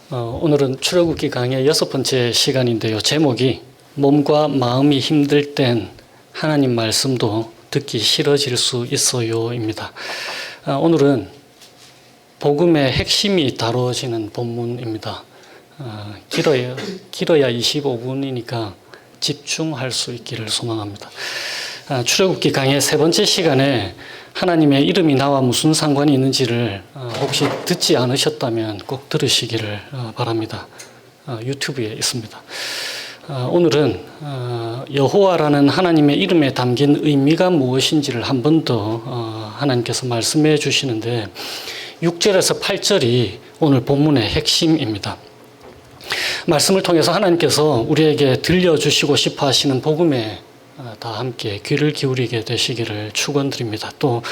오늘은 출애굽기 강의 6번째 시간인데요. 제목이 몸과 마음이 힘들 땐 하나님 말씀도 듣기 싫어질 수 있어요입니다. 오늘은 복음의 핵심이 다뤄지는 본문입니다. 길어야 25분이니까 집중할 수 있기를 소망합니다. 출애굽기 강의 3번째 시간에 하나님의 이름이 나와 무슨 상관이 있는지를 혹시 듣지 않으셨다면 꼭 들으시기를 바랍니다. 유튜브에 있습니다. 오늘은 여호와라는 하나님의 이름에 담긴 의미가 무엇인지를 한 번 더 하나님께서 말씀해 주시는데 6절에서 8절이 오늘 본문의 핵심입니다. 말씀을 통해서 하나님께서 우리에게 들려주시고 싶어 하시는 복음에 다 함께 귀를 기울이게 되시기를 축원드립니다. 또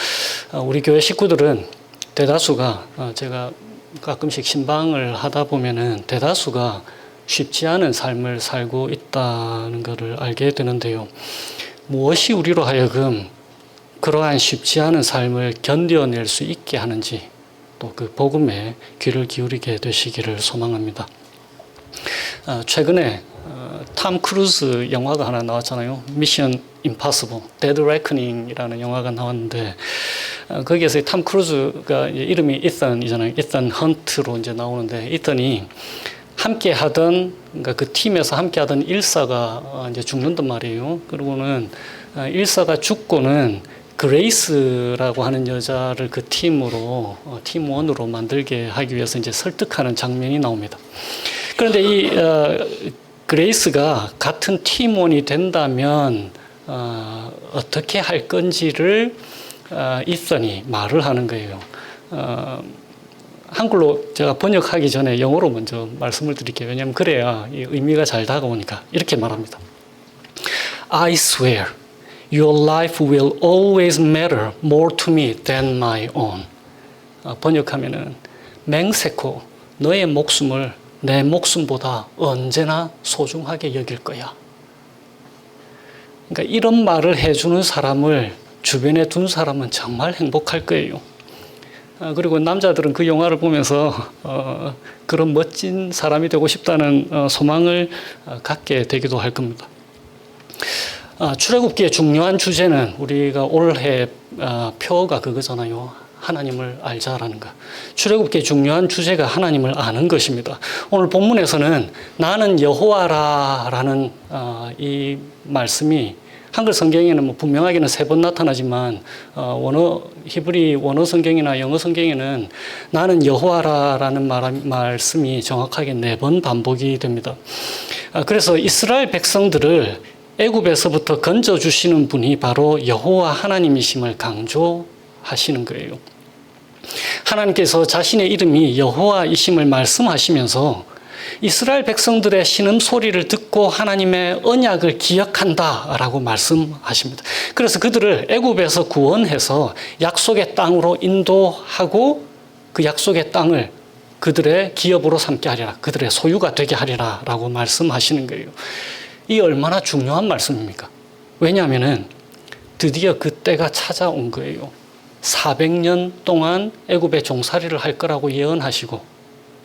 우리 교회 식구들은 대다수가 제가 가끔씩 신방을 하다 보면은 대다수가 쉽지 않은 삶을 살고 있다는 것을 알게 되는데요. 무엇이 우리로 하여금 그러한 쉽지 않은 삶을 견뎌낼 수 있게 하는지 또 그 복음에 귀를 기울이게 되시기를 소망합니다. 최근에 톰 크루즈 영화가 하나 나왔잖아요. 미션 임파서블, 데드 레커닝이라는 영화가 나왔는데 거기에서 톰 크루즈가 이름이 이던이잖아요. 이던 헌트로 이제 나오는데 이던이 함께 하던 그러니까 그 팀에서 함께 하던 일사가 이제 죽는단 말이에요. 그리고는 일사가 죽고는 그레이스라고 하는 여자를 그 팀원으로 만들게 하기 위해서 이제 설득하는 장면이 나옵니다. 그런데 이 그레이스가 같은 팀원이 된다면 어떻게 할 건지를 이선이 말을 하는 거예요. 한글로 제가 번역하기 전에 영어로 먼저 말씀을 드릴게요. 왜냐하면 그래야 이 의미가 잘 다가오니까. 이렇게 말합니다. I swear your life will always matter more to me than my own. 번역하면은 맹세코 너의 목숨을 내 목숨보다 언제나 소중하게 여길 거야. 그러니까 이런 말을 해주는 사람을 주변에 둔 사람은 정말 행복할 거예요. 그리고 남자들은 그 영화를 보면서 그런 멋진 사람이 되고 싶다는 소망을 갖게 되기도 할 겁니다. 출애굽기의 중요한 주제는 우리가 올해 표가 그거잖아요. 하나님을 알자라는 것. 출애굽기의 중요한 주제가 하나님을 아는 것입니다. 오늘 본문에서는 나는 여호와라라는 이 말씀이 한글 성경에는 뭐 분명하게는 3번 나타나지만 히브리 원어 성경이나 영어 성경에는 나는 여호와라라는 말씀이 정확하게 4번 반복이 됩니다. 그래서 이스라엘 백성들을 애굽에서부터 건져주시는 분이 바로 여호와 하나님이심을 강조하시는 거예요. 하나님께서 자신의 이름이 여호와이심을 말씀하시면서 이스라엘 백성들의 신음소리를 듣고 하나님의 언약을 기억한다라고 말씀하십니다. 그래서 그들을 애굽에서 구원해서 약속의 땅으로 인도하고 그 약속의 땅을 그들의 기업으로 삼게 하리라, 그들의 소유가 되게 하리라 라고 말씀하시는 거예요. 이 얼마나 중요한 말씀입니까? 왜냐하면 드디어 그 때가 찾아온 거예요. 400년 동안 애굽의 종살이를 할 거라고 예언하시고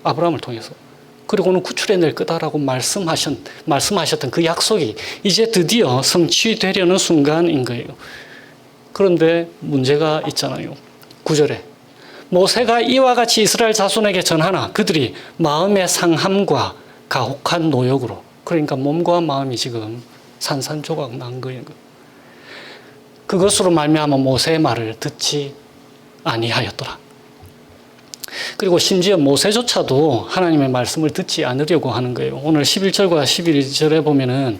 아브라함을 통해서 그리고는 구출해낼 거다라고 말씀하셨던 그 약속이 이제 드디어 성취되려는 순간인 거예요. 그런데 문제가 있잖아요. 9절에 모세가 이와 같이 이스라엘 자손에게 전하나 그들이 마음의 상함과 가혹한 노역으로, 그러니까 몸과 마음이 지금 산산조각 난 거예요. 그것으로 말미암아 모세의 말을 듣지 아니하였더라. 그리고 심지어 모세조차도 하나님의 말씀을 듣지 않으려고 하는 거예요. 오늘 11절과 12절에 보면은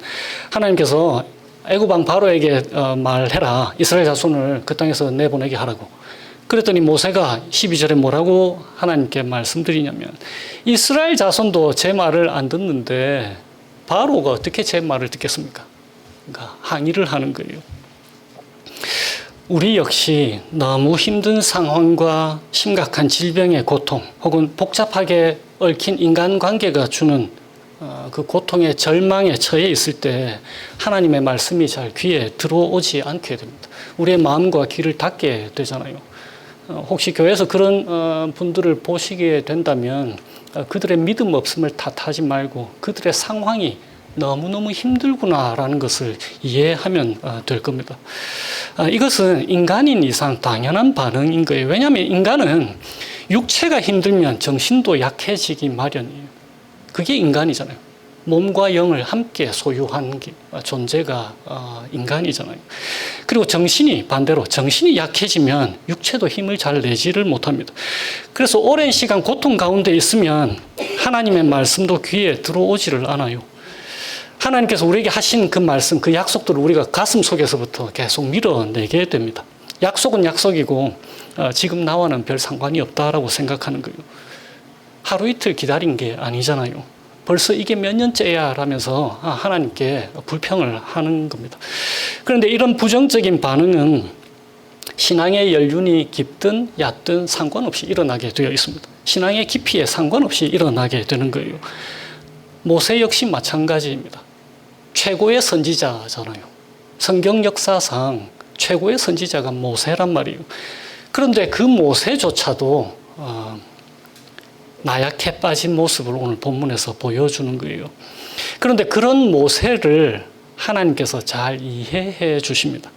하나님께서 애굽 왕 바로에게 말해라. 이스라엘 자손을 그 땅에서 내보내게 하라고. 그랬더니 모세가 12절에 뭐라고 하나님께 말씀드리냐면 이스라엘 자손도 제 말을 안 듣는데 바로가 어떻게 제 말을 듣겠습니까? 그러니까 항의를 하는 거예요. 우리 역시 너무 힘든 상황과 심각한 질병의 고통 혹은 복잡하게 얽힌 인간관계가 주는 그 고통의 절망에 처해 있을 때 하나님의 말씀이 잘 귀에 들어오지 않게 됩니다. 우리의 마음과 귀를 닫게 되잖아요. 혹시 교회에서 그런 분들을 보시게 된다면 그들의 믿음 없음을 탓하지 말고 그들의 상황이 너무너무 힘들구나라는 것을 이해하면 될 겁니다. 이것은 인간인 이상 당연한 반응인 거예요. 왜냐하면 인간은 육체가 힘들면 정신도 약해지기 마련이에요. 그게 인간이잖아요. 몸과 영을 함께 소유한 존재가 인간이잖아요. 그리고 정신이 반대로 정신이 약해지면 육체도 힘을 잘 내지를 못합니다. 그래서 오랜 시간 고통 가운데 있으면 하나님의 말씀도 귀에 들어오지를 않아요. 하나님께서 우리에게 하신 그 말씀, 그 약속들을 우리가 가슴 속에서부터 계속 밀어내게 됩니다. 약속은 약속이고 지금 나와는 별 상관이 없다라고 생각하는 거예요. 하루 이틀 기다린 게 아니잖아요. 벌써 이게 몇 년째야 라면서 하나님께 불평을 하는 겁니다. 그런데 이런 부정적인 반응은 신앙의 연륜이 깊든 얕든 상관없이 일어나게 되어 있습니다. 신앙의 깊이에 상관없이 일어나게 되는 거예요. 모세 역시 마찬가지입니다. 최고의 선지자잖아요. 성경 역사상 최고의 선지자가 모세란 말이에요. 그런데 그 모세조차도 나약해 빠진 모습을 오늘 본문에서 보여주는 거예요. 그런데 그런 모세를 하나님께서 잘 이해해 주십니다.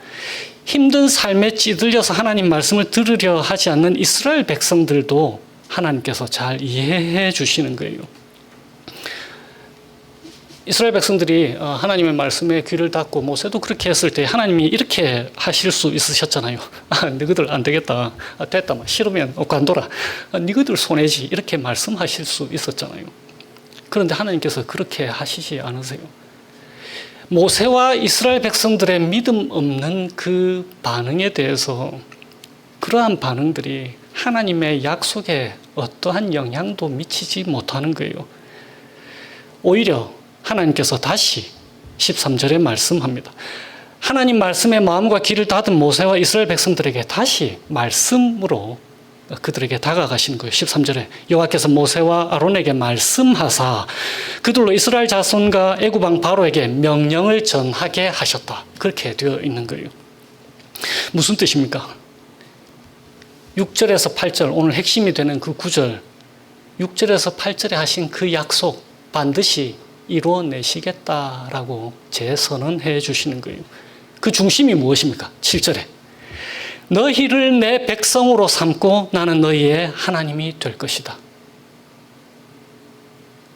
힘든 삶에 찌들려서 하나님 말씀을 들으려 하지 않는 이스라엘 백성들도 하나님께서 잘 이해해 주시는 거예요. 이스라엘 백성들이 하나님의 말씀에 귀를 닫고 모세도 그렇게 했을 때 하나님이 이렇게 하실 수 있으셨잖아요. 너희들 안 되겠다. 됐다. 싫으면 관둬라. 너희들 손해지. 이렇게 말씀하실 수 있었잖아요. 그런데 하나님께서 그렇게 하시지 않으세요. 모세와 이스라엘 백성들의 믿음 없는 그 반응에 대해서 그러한 반응들이 하나님의 약속에 어떠한 영향도 미치지 못하는 거예요. 오히려 하나님께서 다시 13절에 말씀합니다. 하나님 말씀에 마음과 귀를 닫은 모세와 이스라엘 백성들에게 다시 말씀으로 그들에게 다가가시는 거예요. 13절에 여호와께서 모세와 아론에게 말씀하사 그들로 이스라엘 자손과 애굽 왕 바로에게 명령을 전하게 하셨다. 그렇게 되어 있는 거예요. 무슨 뜻입니까? 6절에서 8절 오늘 핵심이 되는 그 9절 6절에서 8절에 하신 그 약속 반드시 이루어내시겠다라고 재선언해 주시는 거예요. 그 중심이 무엇입니까? 7절에 너희를 내 백성으로 삼고 나는 너희의 하나님이 될 것이다.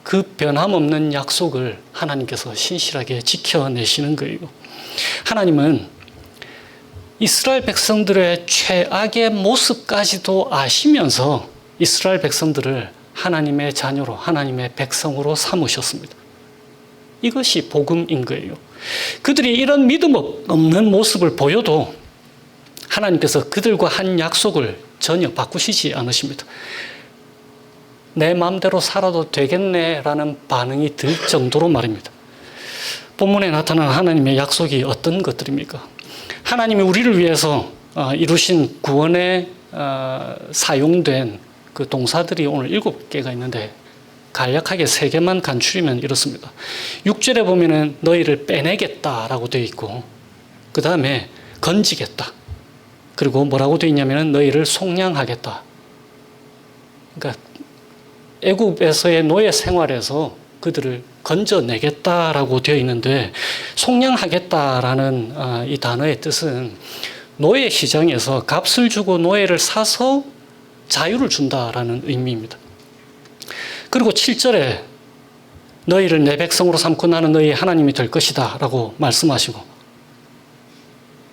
그 변함없는 약속을 하나님께서 신실하게 지켜내시는 거예요. 하나님은 이스라엘 백성들의 최악의 모습까지도 아시면서 이스라엘 백성들을 하나님의 자녀로 하나님의 백성으로 삼으셨습니다. 이것이 복음인 거예요. 그들이 이런 믿음 없는 모습을 보여도 하나님께서 그들과 한 약속을 전혀 바꾸시지 않으십니다. 내 마음대로 살아도 되겠네라는 반응이 들 정도로 말입니다. 본문에 나타난 하나님의 약속이 어떤 것들입니까? 하나님이 우리를 위해서 이루신 구원에 사용된 그 동사들이 오늘 7개가 있는데 간략하게 3개만 간추리면 이렇습니다. 6절에 보면은 너희를 빼내겠다라고 되어 있고 그 다음에 건지겠다. 그리고 뭐라고 되어 있냐면은 너희를 속량하겠다. 그러니까 애굽에서의 노예 생활에서 그들을 건져내겠다라고 되어 있는데 속량하겠다라는 이 단어의 뜻은 노예 시장에서 값을 주고 노예를 사서 자유를 준다라는 의미입니다. 그리고 7절에 너희를 내 백성으로 삼고 나는 너희의 하나님이 될 것이다 라고 말씀하시고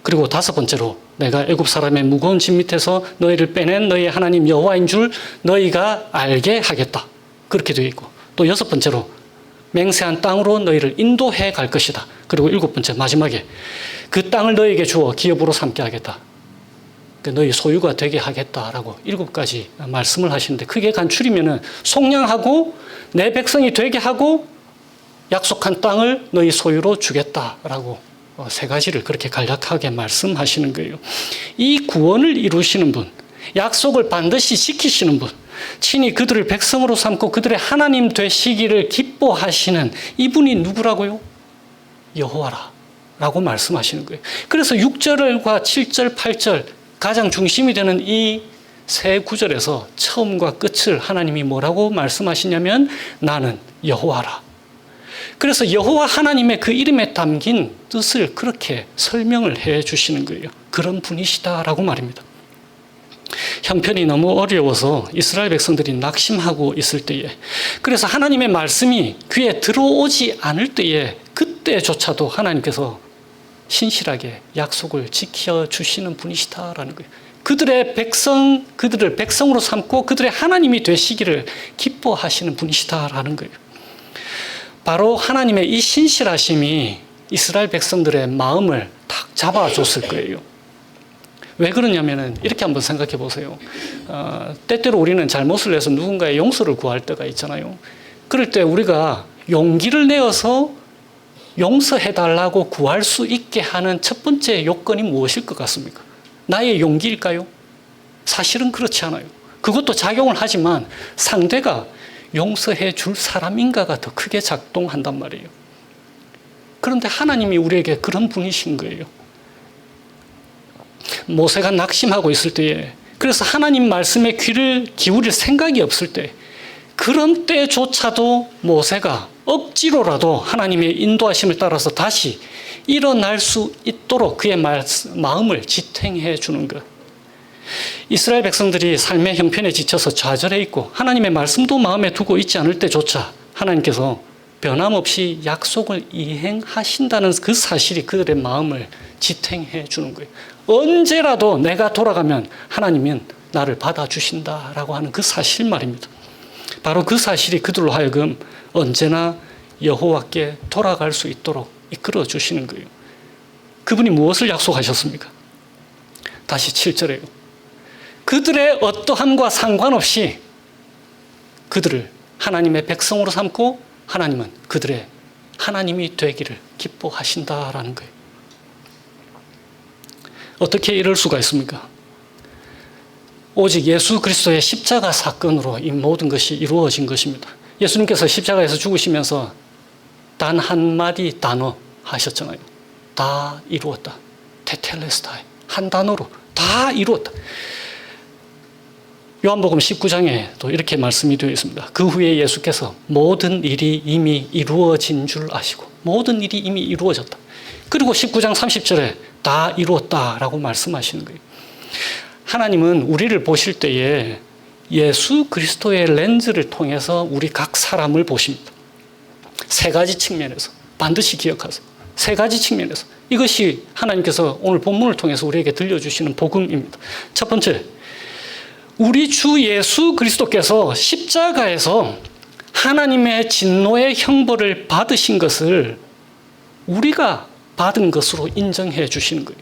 그리고 5번째로 내가 애굽 사람의 무거운 짐 밑에서 너희를 빼낸 너희의 하나님 여호와인 줄 너희가 알게 하겠다. 그렇게 되어 있고 또 6번째로 맹세한 땅으로 너희를 인도해 갈 것이다. 그리고 7번째 마지막에 그 땅을 너희에게 주어 기업으로 삼게 하겠다. 너희 소유가 되게 하겠다라고 7가지 말씀을 하시는데 크게 간추리면은 속량하고 내 백성이 되게 하고 약속한 땅을 너희 소유로 주겠다라고 3가지를 그렇게 간략하게 말씀하시는 거예요. 이 구원을 이루시는 분, 약속을 반드시 지키시는 분, 친히 그들을 백성으로 삼고 그들의 하나님 되시기를 기뻐하시는 이분이 누구라고요? 여호와라 라고 말씀하시는 거예요. 그래서 6절과 7절, 8절 가장 중심이 되는 이 세 구절에서 처음과 끝을 하나님이 뭐라고 말씀하시냐면 나는 여호와라. 그래서 여호와 하나님의 그 이름에 담긴 뜻을 그렇게 설명을 해 주시는 거예요. 그런 분이시다라고 말입니다. 형편이 너무 어려워서 이스라엘 백성들이 낙심하고 있을 때에, 그래서 하나님의 말씀이 귀에 들어오지 않을 때에 그때조차도 하나님께서 신실하게 약속을 지켜주시는 분이시다라는 거예요. 그들을 백성으로 삼고 그들의 하나님이 되시기를 기뻐하시는 분이시다라는 거예요. 바로 하나님의 이 신실하심이 이스라엘 백성들의 마음을 탁 잡아줬을 거예요. 왜 그러냐면은 이렇게 한번 생각해 보세요. 때때로 우리는 잘못을 해서 누군가의 용서를 구할 때가 있잖아요. 그럴 때 우리가 용기를 내어서 용서해달라고 구할 수 있게 하는 첫 번째 요건이 무엇일 것 같습니까? 나의 용기일까요? 사실은 그렇지 않아요. 그것도 작용을 하지만 상대가 용서해 줄 사람인가가 더 크게 작동한단 말이에요. 그런데 하나님이 우리에게 그런 분이신 거예요. 모세가 낙심하고 있을 때에, 그래서 하나님 말씀에 귀를 기울일 생각이 없을 때, 그런 때조차도 모세가 억지로라도 하나님의 인도하심을 따라서 다시 일어날 수 있도록 그의 마음을 지탱해 주는 것. 이스라엘 백성들이 삶의 형편에 지쳐서 좌절해 있고 하나님의 말씀도 마음에 두고 있지 않을 때조차 하나님께서 변함없이 약속을 이행하신다는 그 사실이 그들의 마음을 지탱해 주는 거예요. 언제라도 내가 돌아가면 하나님은 나를 받아주신다라고 하는 그 사실 말입니다. 바로 그 사실이 그들로 하여금 언제나 여호와께 돌아갈 수 있도록 이끌어 주시는 거예요. 그분이 무엇을 약속하셨습니까? 다시 7절에요. 그들의 어떠함과 상관없이 그들을 하나님의 백성으로 삼고 하나님은 그들의 하나님이 되기를 기뻐하신다라는 거예요. 어떻게 이럴 수가 있습니까? 오직 예수 그리스도의 십자가 사건으로 이 모든 것이 이루어진 것입니다. 예수님께서 십자가에서 죽으시면서 단 한마디 단어 하셨잖아요. 다 이루었다. 테텔레스타이. 한 단어로 다 이루었다. 요한복음 19장에 또 이렇게 말씀이 되어 있습니다. 그 후에 예수께서 모든 일이 이미 이루어진 줄 아시고 모든 일이 이미 이루어졌다. 그리고 19장 30절에 다 이루었다라고 말씀하시는 거예요. 하나님은 우리를 보실 때에 예수 그리스도의 렌즈를 통해서 우리 각 사람을 보십니다. 세 가지 측면에서 반드시 기억하세요. 세 가지 측면에서 이것이 하나님께서 오늘 본문을 통해서 우리에게 들려주시는 복음입니다. 첫 번째, 우리 주 예수 그리스도께서 십자가에서 하나님의 진노의 형벌을 받으신 것을 우리가 받은 것으로 인정해 주시는 거예요.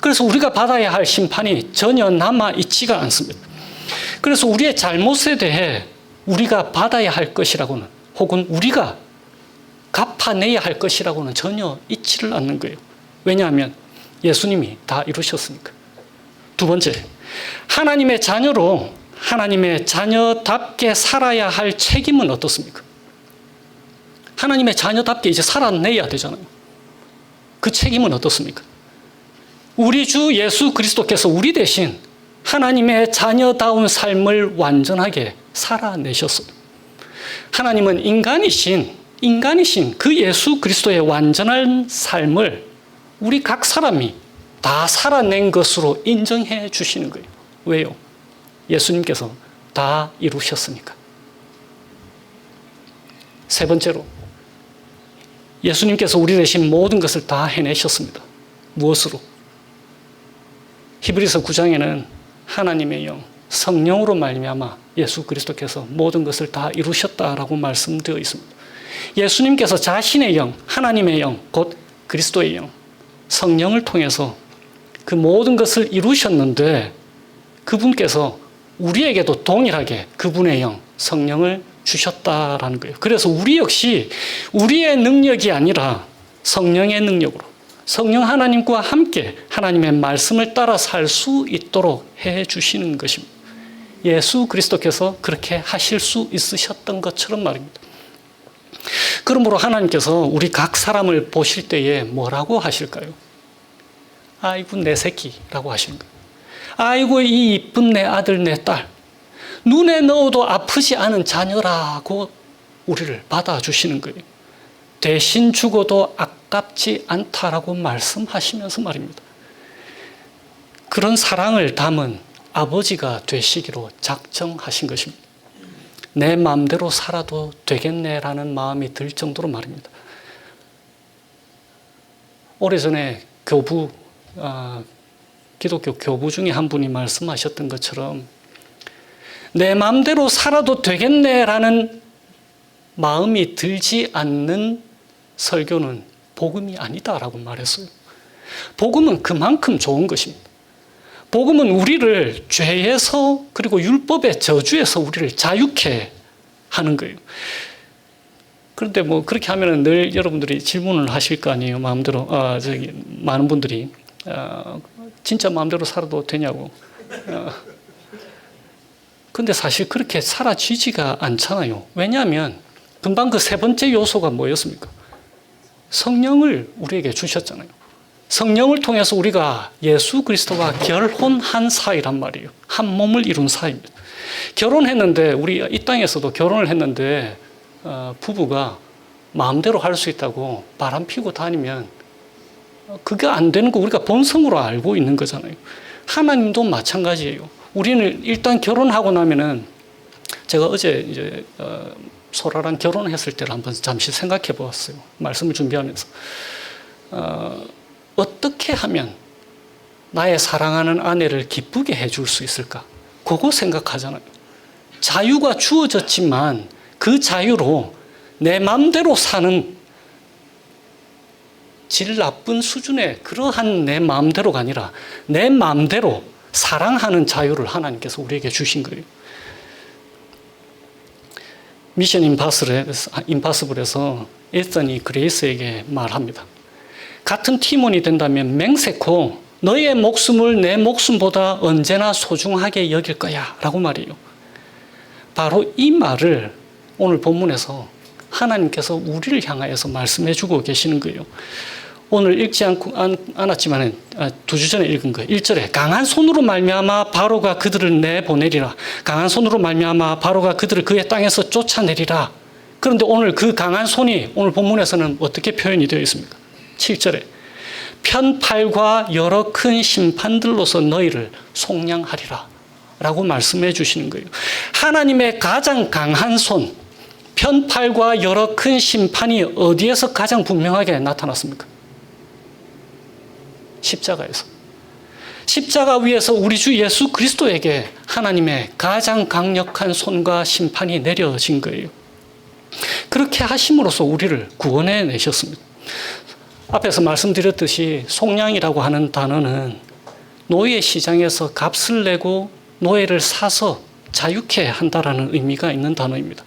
그래서 우리가 받아야 할 심판이 전혀 남아있지가 않습니다. 그래서 우리의 잘못에 대해 우리가 받아야 할 것이라고는 혹은 우리가 갚아내야 할 것이라고는 전혀 있지를 않는 거예요. 왜냐하면 예수님이 다 이루셨으니까. 두 번째, 하나님의 자녀로 하나님의 자녀답게 살아야 할 책임은 어떻습니까? 하나님의 자녀답게 이제 살아내야 되잖아요. 그 책임은 어떻습니까? 우리 주 예수 그리스도께서 우리 대신 하나님의 자녀다운 삶을 완전하게 살아내셨어요. 하나님은 인간이신 그 예수 그리스도의 완전한 삶을 우리 각 사람이 다 살아낸 것으로 인정해 주시는 거예요. 왜요? 예수님께서 다 이루셨으니까. 세 번째로, 예수님께서 우리 대신 모든 것을 다 해내셨습니다. 무엇으로? 히브리서 9장에는 하나님의 영, 성령으로 말미암아 예수 그리스도께서 모든 것을 다 이루셨다라고 말씀되어 있습니다. 예수님께서 자신의 영, 하나님의 영, 곧 그리스도의 영, 성령을 통해서 그 모든 것을 이루셨는데 그분께서 우리에게도 동일하게 그분의 영, 성령을 주셨다라는 거예요. 그래서 우리 역시 우리의 능력이 아니라 성령의 능력으로 성령 하나님과 함께 하나님의 말씀을 따라 살 수 있도록 해 주시는 것입니다. 예수 그리스도께서 그렇게 하실 수 있으셨던 것처럼 말입니다. 그러므로 하나님께서 우리 각 사람을 보실 때에 뭐라고 하실까요? 아이고 내 새끼라고 하시는 거예요. 아이고 이 이쁜 내 아들 내 딸, 눈에 넣어도 아프지 않은 자녀라고 우리를 받아주시는 거예요. 대신 죽어도 아깝지 않다라고 말씀하시면서 말입니다. 그런 사랑을 담은 아버지가 되시기로 작정하신 것입니다. 내 마음대로 살아도 되겠네라는 마음이 들 정도로 말입니다. 오래전에 기독교 교부 중에 한 분이 말씀하셨던 것처럼 내 마음대로 살아도 되겠네라는 마음이 들지 않는 설교는 복음이 아니다라고 말했어요. 복음은 그만큼 좋은 것입니다. 복음은 우리를 죄에서 그리고 율법의 저주에서 우리를 자유케 하는 거예요. 그런데 뭐 그렇게 하면은 늘 여러분들이 질문을 하실 거 아니에요. 마음대로 많은 분들이 진짜 마음대로 살아도 되냐고. 근데 사실 그렇게 살아지지가 않잖아요. 왜냐하면 금방 그 세 번째 요소가 뭐였습니까? 성령을 우리에게 주셨잖아요. 성령을 통해서 우리가 예수 그리스도와 결혼한 사이란 말이에요. 한 몸을 이룬 사이입니다. 결혼했는데 우리 이 땅에서도 결혼을 했는데 부부가 마음대로 할 수 있다고 바람 피고 다니면 그게 안 되는 거 우리가 본성으로 알고 있는 거잖아요. 하나님도 마찬가지예요. 우리는 일단 결혼하고 나면은 제가 어제 이제 소라랑 결혼했을 때를 한번 잠시 생각해 보았어요. 말씀을 준비하면서 어떻게 하면 나의 사랑하는 아내를 기쁘게 해줄 수 있을까? 그거 생각하잖아요. 자유가 주어졌지만 그 자유로 내 마음대로 사는 질 나쁜 수준의 그러한 내 마음대로가 아니라 내 마음대로 사랑하는 자유를 하나님께서 우리에게 주신 거예요. 미션 임파서블에서 에스턴이 그레이스에게 말합니다. 같은 팀원이 된다면 맹세코 너의 목숨을 내 목숨보다 언제나 소중하게 여길 거야 라고 말해요. 바로 이 말을 오늘 본문에서 하나님께서 우리를 향하여서 말씀해 주고 계시는 거예요. 오늘 읽지 않았지만 2주 전에 읽은 거예요. 1절에 강한 손으로 말미암아 바로가 그들을 내보내리라. 강한 손으로 말미암아 바로가 그들을 그의 땅에서 쫓아내리라. 그런데 오늘 그 강한 손이 오늘 본문에서는 어떻게 표현이 되어 있습니까? 7절에 편팔과 여러 큰 심판들로서 너희를 속량하리라 라고 말씀해 주시는 거예요. 하나님의 가장 강한 손, 편팔과 여러 큰 심판이 어디에서 가장 분명하게 나타났습니까? 십자가에서. 십자가 위에서 우리 주 예수 그리스도에게 하나님의 가장 강력한 손과 심판이 내려진 거예요. 그렇게 하심으로써 우리를 구원해 내셨습니다. 앞에서 말씀드렸듯이 속량이라고 하는 단어는 노예 시장에서 값을 내고 노예를 사서 자유케 한다라는 의미가 있는 단어입니다.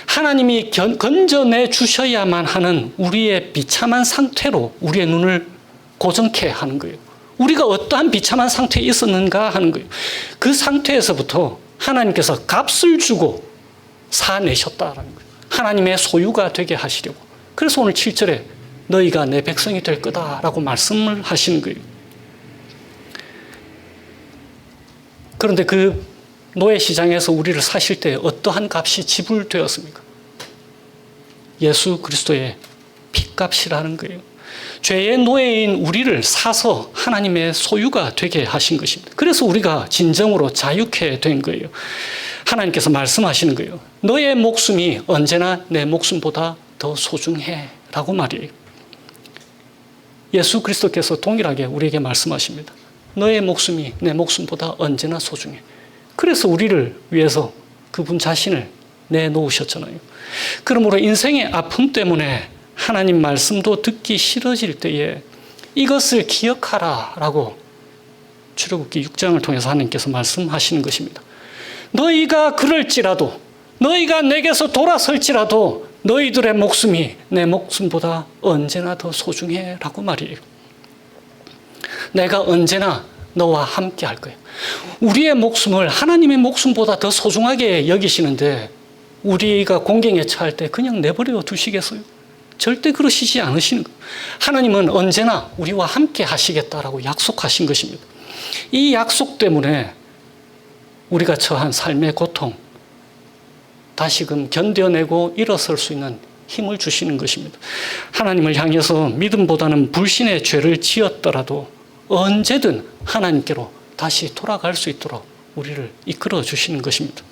하나님이 건져내 주셔야만 하는 우리의 비참한 상태로 우리의 눈을 고정케 하는 거예요. 우리가 어떠한 비참한 상태에 있었는가 하는 거예요. 그 상태에서부터 하나님께서 값을 주고 사내셨다라는 거예요. 하나님의 소유가 되게 하시려고. 그래서 오늘 7절에 너희가 내 백성이 될 거다라고 말씀을 하시는 거예요. 그런데 그 노예 시장에서 우리를 사실 때 어떠한 값이 지불되었습니까? 예수 그리스도의 핏값이라는 거예요. 죄의 노예인 우리를 사서 하나님의 소유가 되게 하신 것입니다. 그래서 우리가 진정으로 자유케 된 거예요. 하나님께서 말씀하시는 거예요. 너의 목숨이 언제나 내 목숨보다 더 소중해 라고 말이에요. 예수 그리스도께서 동일하게 우리에게 말씀하십니다. 너의 목숨이 내 목숨보다 언제나 소중해. 그래서 우리를 위해서 그분 자신을 내놓으셨잖아요. 그러므로 인생의 아픔 때문에 하나님 말씀도 듣기 싫어질 때에 이것을 기억하라 라고 출애굽기 6장을 통해서 하나님께서 말씀하시는 것입니다. 너희가 그럴지라도, 너희가 내게서 돌아설지라도 너희들의 목숨이 내 목숨보다 언제나 더 소중해 라고 말이에요. 내가 언제나 너와 함께 할 거예요. 우리의 목숨을 하나님의 목숨보다 더 소중하게 여기시는데 우리가 공경에 처할 때 그냥 내버려 두시겠어요? 절대 그러시지 않으시는 거예요. 하나님은 언제나 우리와 함께 하시겠다라고 약속하신 것입니다. 이 약속 때문에 우리가 처한 삶의 고통, 다시금 견뎌내고 일어설 수 있는 힘을 주시는 것입니다. 하나님을 향해서 믿음보다는 불신의 죄를 지었더라도 언제든 하나님께로 다시 돌아갈 수 있도록 우리를 이끌어 주시는 것입니다.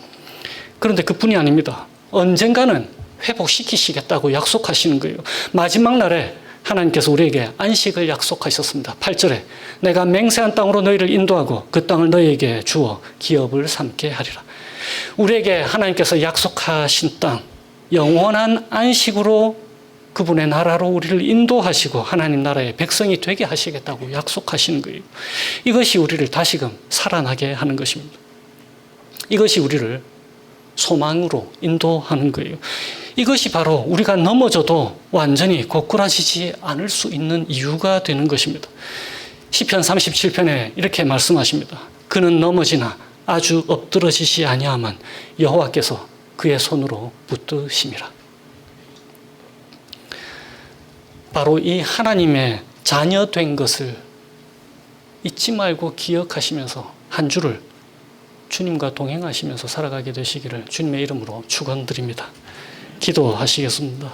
그런데 그뿐이 아닙니다. 언젠가는 회복시키시겠다고 약속하시는 거예요. 마지막 날에 하나님께서 우리에게 안식을 약속하셨습니다. 8절에 내가 맹세한 땅으로 너희를 인도하고 그 땅을 너희에게 주어 기업을 삼게 하리라. 우리에게 하나님께서 약속하신 땅, 영원한 안식으로 그분의 나라로 우리를 인도하시고 하나님 나라의 백성이 되게 하시겠다고 약속하시는 거예요. 이것이 우리를 다시금 살아나게 하는 것입니다. 이것이 우리를 소망으로 인도하는 거예요. 이것이 바로 우리가 넘어져도 완전히 고꾸라지지 않을 수 있는 이유가 되는 것입니다. 시편 37편에 이렇게 말씀하십니다. 그는 넘어지나 아주 엎드러지지 아니하면 여호와께서 그의 손으로 붙드심이라. 바로 이 하나님의 자녀 된 것을 잊지 말고 기억하시면서 한 주를 주님과 동행하시면서 살아가게 되시기를 주님의 이름으로 축원드립니다. 기도하시겠습니다.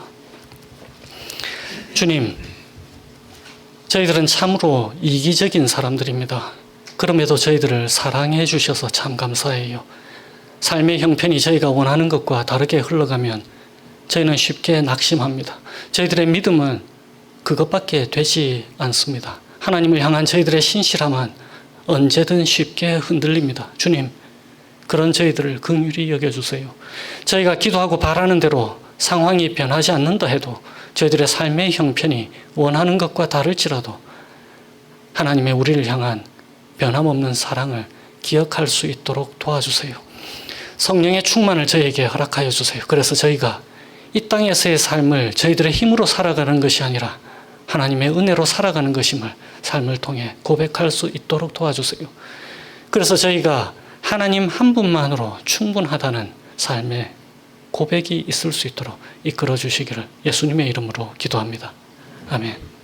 주님, 저희들은 참으로 이기적인 사람들입니다. 그럼에도 저희들을 사랑해 주셔서 참 감사해요. 삶의 형편이 저희가 원하는 것과 다르게 흘러가면 저희는 쉽게 낙심합니다. 저희들의 믿음은 그것밖에 되지 않습니다. 하나님을 향한 저희들의 신실함은 언제든 쉽게 흔들립니다. 주님, 그런 저희들을 긍휼히 여겨주세요. 저희가 기도하고 바라는 대로 상황이 변하지 않는다 해도 저희들의 삶의 형편이 원하는 것과 다를지라도 하나님의 우리를 향한 변함없는 사랑을 기억할 수 있도록 도와주세요. 성령의 충만을 저희에게 허락하여 주세요. 그래서 저희가 이 땅에서의 삶을 저희들의 힘으로 살아가는 것이 아니라 하나님의 은혜로 살아가는 것임을 삶을 통해 고백할 수 있도록 도와주세요. 그래서 저희가 하나님 한 분만으로 충분하다는 삶의 고백이 있을 수 있도록 이끌어 주시기를 예수님의 이름으로 기도합니다. 아멘.